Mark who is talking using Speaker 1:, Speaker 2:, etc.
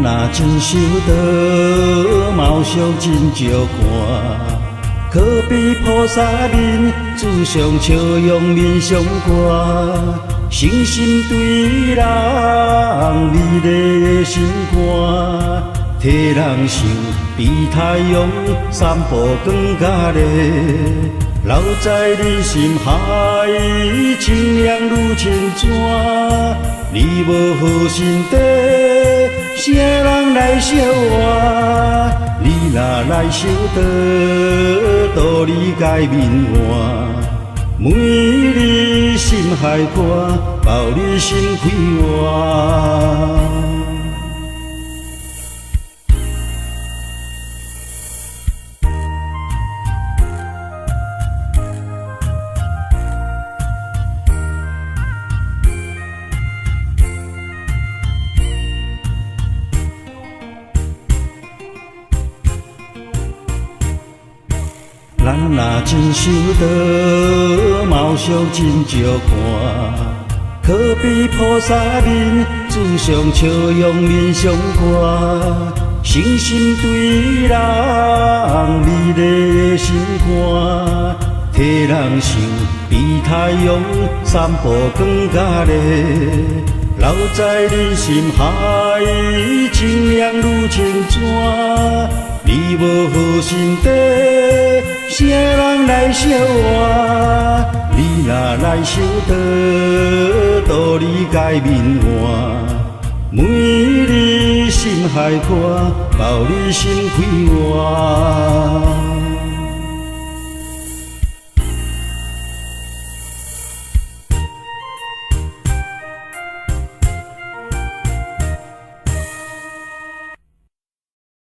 Speaker 1: 若真修道，貌相真照看。可比菩萨面，自上笑容面上挂。诚心对人美丽的心肝，替人想比太阳散步更加热。留在你心海，清凉如清泉。你无好心地，啥人来笑我？你若来修道，道理改面换。每日心海歌，报你心开活。咱若真修道，貌相真照看。可比菩萨面，自上笑容面上挂。诚心对人美丽的心肝，替人想比太阳散步更加热。留在你心海，清凉如清泉。你无好心地，啥人来笑我？你若来修道，道理改面换。每日心海歌，报你心开活。